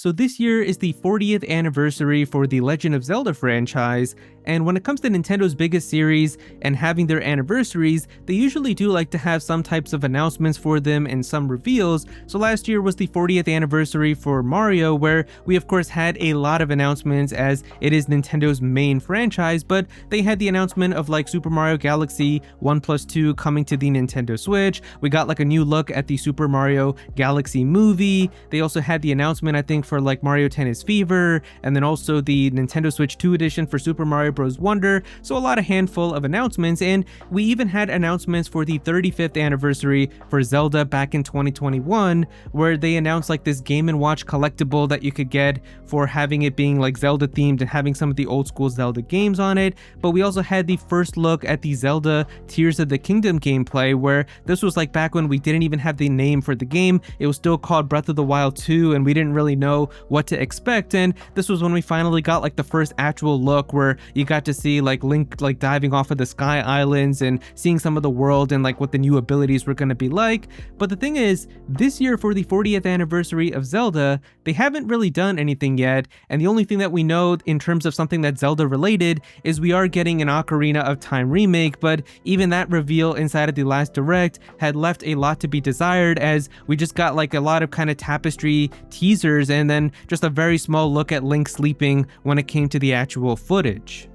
So this year is the 40th anniversary for the Legend of Zelda franchise, and when it comes to Nintendo's biggest series and having their anniversaries, they usually do like to have some types of announcements for them and some reveals. So last year was the 40th anniversary for Mario, where we of course had a lot of announcements as it is Nintendo's main franchise, but they had the announcement of like Super Mario Galaxy 1+2 coming to the Nintendo Switch. We got like a new look at the Super Mario Galaxy movie. They also had the announcement, I think, for like Mario Tennis Fever, and then also the Nintendo Switch 2 edition for Super Mario Bros. Wonder. So a lot of handful of announcements, and we even had announcements for the 35th anniversary for Zelda back in 2021, where they announced like this Game & Watch collectible that you could get for having it being like Zelda themed and having some of the old school Zelda games on it. But we also had the first look at the Zelda Tears of the Kingdom gameplay, where this was like back when we didn't even have the name for the game. It was still called Breath of the Wild 2, and we didn't really know what to expect. And this was when we finally got like the first actual look where you got to see like Link like diving off of the Sky Islands and seeing some of the world and like what the new abilities were going to be like. But the thing is, this year for the 40th anniversary of Zelda, they haven't really done anything yet, and the only thing that we know in terms of something that's Zelda related is we are getting an Ocarina of Time remake, but even that reveal inside of the last Direct had left a lot to be desired, as we just got like a lot of kind of tapestry teasers and then just a very small look at Link sleeping when it came to the actual footage.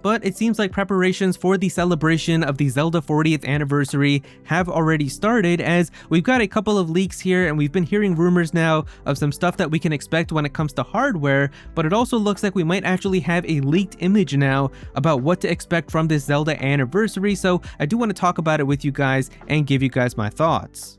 But it seems like preparations for the celebration of the Zelda 40th anniversary have already started, as we've got a couple of leaks here and we've been hearing rumors now of some stuff that we can expect when it comes to hardware, but it also looks like we might actually have a leaked image now about what to expect from this Zelda anniversary, so I do want to talk about it with you guys and give you guys my thoughts.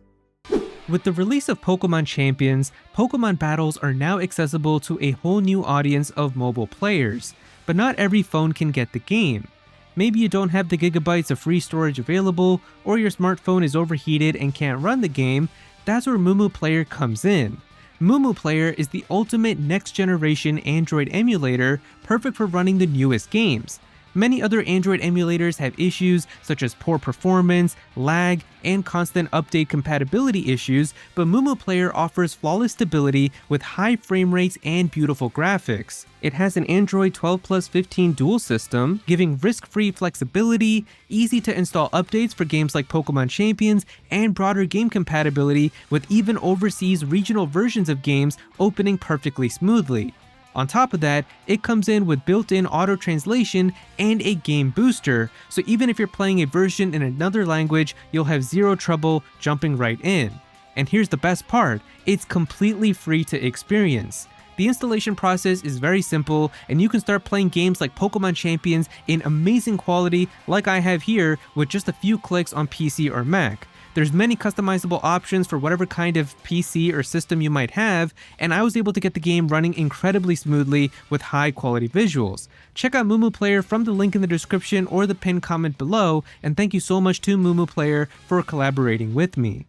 With the release of Pokemon Champions, Pokemon battles are now accessible to a whole new audience of mobile players. But not every phone can get the game. Maybe you don't have the gigabytes of free storage available, or your smartphone is overheated and can't run the game. That's where Mumu Player comes in. Mumu Player is the ultimate next-generation Android emulator, perfect for running the newest games. Many other Android emulators have issues such as poor performance, lag, and constant update compatibility issues, but Mumu Player offers flawless stability with high frame rates and beautiful graphics. It has an Android 12+15 dual system, giving risk-free flexibility, easy to install updates for games like Pokemon Champions, and broader game compatibility with even overseas regional versions of games opening perfectly smoothly. On top of that, it comes in with built-in auto-translation and a game booster, so even if you're playing a version in another language, you'll have zero trouble jumping right in. And here's the best part, it's completely free to experience. The installation process is very simple, and you can start playing games like Pokemon Champions in amazing quality like I have here with just a few clicks on PC or Mac. There's many customizable options for whatever kind of PC or system you might have, and I was able to get the game running incredibly smoothly with high quality visuals. Check out Mumu Player from the link in the description or the pinned comment below, and thank you so much to Mumu Player for collaborating with me.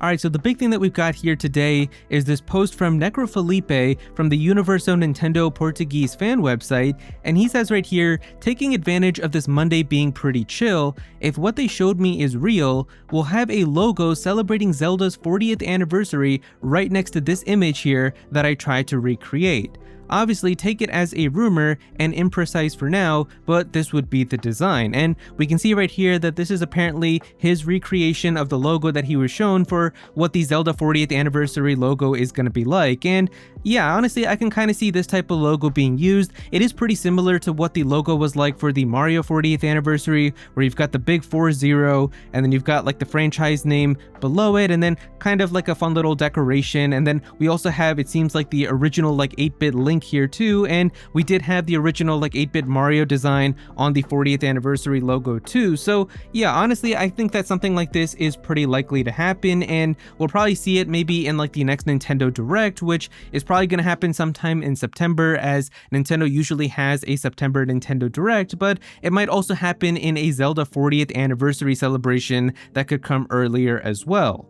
Alright, so the big thing that we've got here today is this post from Necrofelipe from the Universo Nintendo Portuguese fan website, and he says right here, taking advantage of this Monday being pretty chill, if what they showed me is real, we'll have a logo celebrating Zelda's 40th anniversary right next to this image here that I tried to recreate. Obviously, take it as a rumor and imprecise for now, but this would be the design. And we can see right here that this is apparently his recreation of the logo that he was shown for what the Zelda 40th anniversary logo is going to be like. And yeah, honestly, I can kind of see this type of logo being used. It is pretty similar to what the logo was like for the Mario 40th anniversary, where you've got the big 40, and then you've got like the franchise name below it, and then kind of like a fun little decoration. And then we also have, it seems like the original like 8-bit Link here too, and we did have the original like 8-bit Mario design on the 40th anniversary logo too. So yeah, honestly, I think that something like this is pretty likely to happen, and we'll probably see it maybe in like the next Nintendo Direct, which is probably going to happen sometime in September, as Nintendo usually has a September Nintendo Direct, but it might also happen in a Zelda 40th anniversary celebration that could come earlier as well.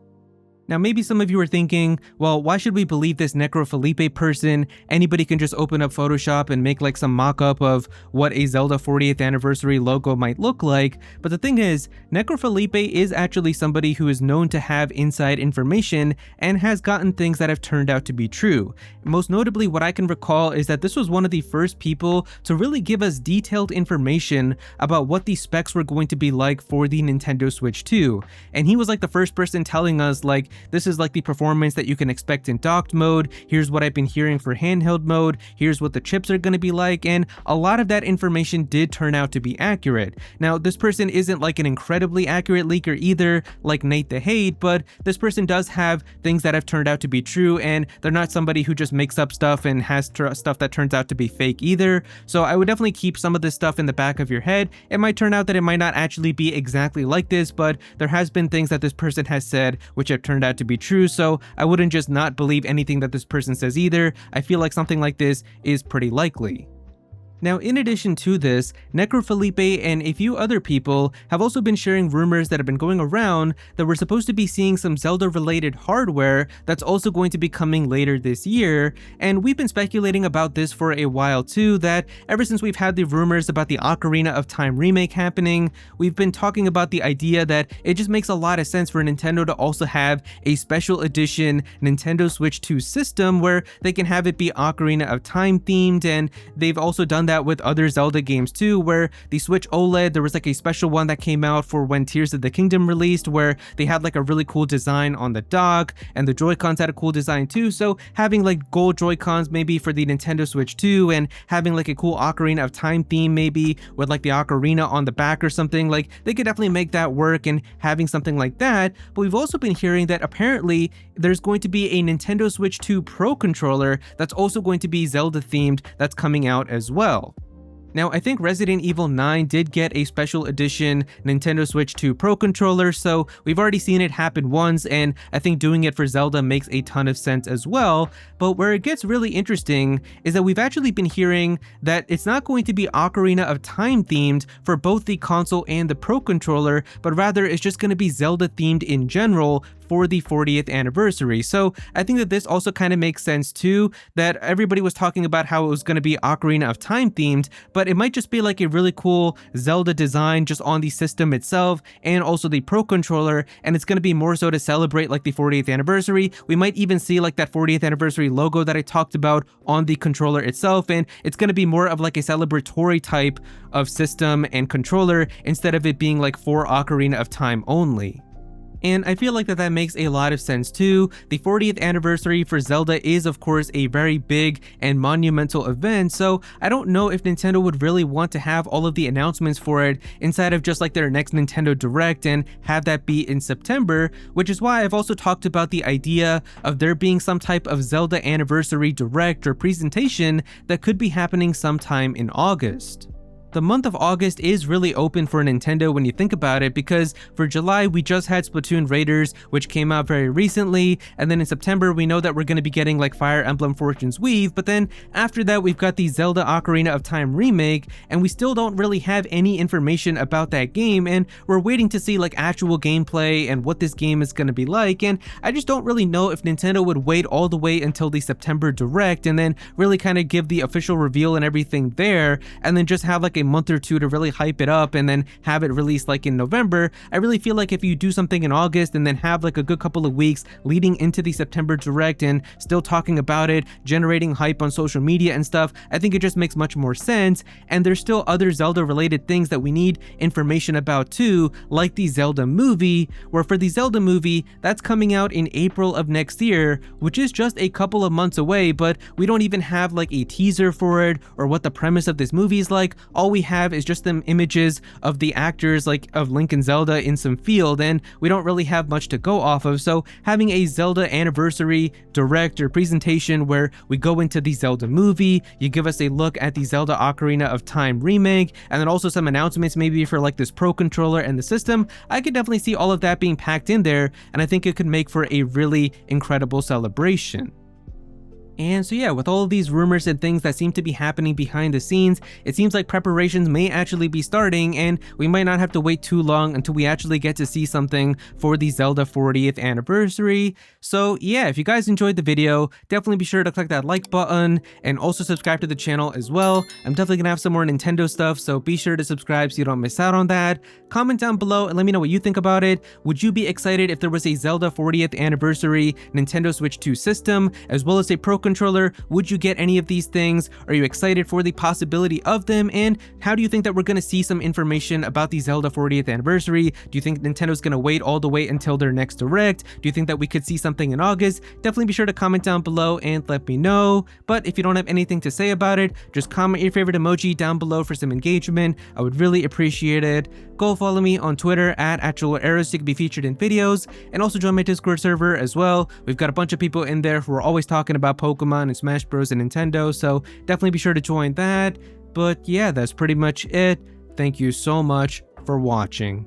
Now, maybe some of you are thinking, well, why should we believe this Necrofelipe person? Anybody can just open up Photoshop and make like some mock-up of what a Zelda 40th anniversary logo might look like. But the thing is, Necrofelipe is actually somebody who is known to have inside information and has gotten things that have turned out to be true. Most notably, what I can recall is that this was one of the first people to really give us detailed information about what the specs were going to be like for the Nintendo Switch 2. And he was like the first person telling us like, this is like the performance that you can expect in docked mode, here's what I've been hearing for handheld mode, here's what the chips are going to be like, and a lot of that information did turn out to be accurate. Now, this person isn't like an incredibly accurate leaker either, like Nate the Hate, but this person does have things that have turned out to be true, and they're not somebody who just makes up stuff and has stuff that turns out to be fake either. So I would definitely keep some of this stuff in the back of your head. It might turn out that it might not actually be exactly like this, but there has been things that this person has said which have turned out to be true, so I wouldn't just not believe anything that this person says either. I feel like something like this is pretty likely. Now, in addition to this, Necrofelipe and a few other people have also been sharing rumors that have been going around that we're supposed to be seeing some Zelda-related hardware that's also going to be coming later this year, and we've been speculating about this for a while too, that ever since we've had the rumors about the Ocarina of Time remake happening, we've been talking about the idea that it just makes a lot of sense for Nintendo to also have a special edition Nintendo Switch 2 system where they can have it be Ocarina of Time themed, and they've also done that with other Zelda games too, where the Switch OLED, there was like a special one that came out for when Tears of the Kingdom released, where they had like a really cool design on the dock, and the Joy-Cons had a cool design too. So having like gold Joy-Cons maybe for the Nintendo Switch 2, and having like a cool Ocarina of Time theme maybe with like the Ocarina on the back or something, like they could definitely make that work, and having something like that. But we've also been hearing that apparently there's going to be a Nintendo Switch 2 Pro controller that's also going to be Zelda themed that's coming out as well. Now, I think Resident Evil 9 did get a special edition Nintendo Switch 2 Pro controller, so we've already seen it happen once, and I think doing it for Zelda makes a ton of sense as well. But where it gets really interesting is that we've actually been hearing that it's not going to be Ocarina of Time themed for both the console and the Pro controller, but rather it's just going to be Zelda themed in general for the 40th anniversary. So I think that this also kind of makes sense too, that everybody was talking about how it was going to be Ocarina of Time themed, but it might just be like a really cool Zelda design just on the system itself and also the Pro controller, and it's going to be more so to celebrate like the 40th anniversary. We might even see like that 40th anniversary logo that I talked about on the controller itself, and it's going to be more of like a celebratory type of system and controller instead of it being like for Ocarina of Time only. And I feel like that makes a lot of sense too. The 40th anniversary for Zelda is of course a very big and monumental event, so I don't know if Nintendo would really want to have all of the announcements for it inside of just like their next Nintendo Direct and have that be in September, which is why I've also talked about the idea of there being some type of Zelda anniversary Direct or presentation that could be happening sometime in August. The month of August is really open for Nintendo when you think about it, because for July we just had Splatoon Raiders, which came out very recently, and then in September we know that we're going to be getting like Fire Emblem Fortune's Weave, but then after that we've got the Zelda Ocarina of Time remake, and we still don't really have any information about that game, and we're waiting to see like actual gameplay and what this game is going to be like, and I just don't really know if Nintendo would wait all the way until the September Direct and then really kind of give the official reveal and everything there, and then just have like a month or two to really hype it up and then have it released like in November. I really feel like if you do something in August and then have like a good couple of weeks leading into the September Direct and still talking about it, generating hype on social media and stuff, I think it just makes much more sense. And there's still other Zelda related things that we need information about too, like the Zelda movie, where for the Zelda movie, that's coming out in April of next year, which is just a couple of months away, but we don't even have like a teaser for it or what the premise of this movie is like. All we have is just some images of the actors like of Link and Zelda in some field, and we don't really have much to go off of. So having a Zelda anniversary Direct or presentation where we go into the Zelda movie, you give us a look at the Zelda Ocarina of Time remake, and then also some announcements maybe for like this Pro controller and the system, I could definitely see all of that being packed in there, and I think it could make for a really incredible celebration. And so yeah, with all of these rumors and things that seem to be happening behind the scenes, it seems like preparations may actually be starting, and we might not have to wait too long until we actually get to see something for the Zelda 40th anniversary. So yeah, if you guys enjoyed the video, definitely be sure to click that like button and also subscribe to the channel as well. I'm definitely gonna have some more Nintendo stuff, so be sure to subscribe so you don't miss out on that. Comment down below and let me know what you think about it. Would you be excited if there was a Zelda 40th anniversary Nintendo Switch 2 system, as well as a Pro Controller? Would you get any of these things? Are you excited for the possibility of them? And how do you think that we're going to see some information about the Zelda 40th anniversary? Do you think Nintendo's going to wait all the way until their next Direct? Do you think that we could see something in August? Definitely be sure to comment down below and let me know. But if you don't have anything to say about it, just comment your favorite emoji down below for some engagement. I would really appreciate it. Go follow me on Twitter at Aero so you can be featured in videos, and also join my Discord server as well. We've got a bunch of people in there who are always talking about Pokemon and Smash Bros and Nintendo, so definitely be sure to join that. But yeah, that's pretty much it. Thank you so much for watching.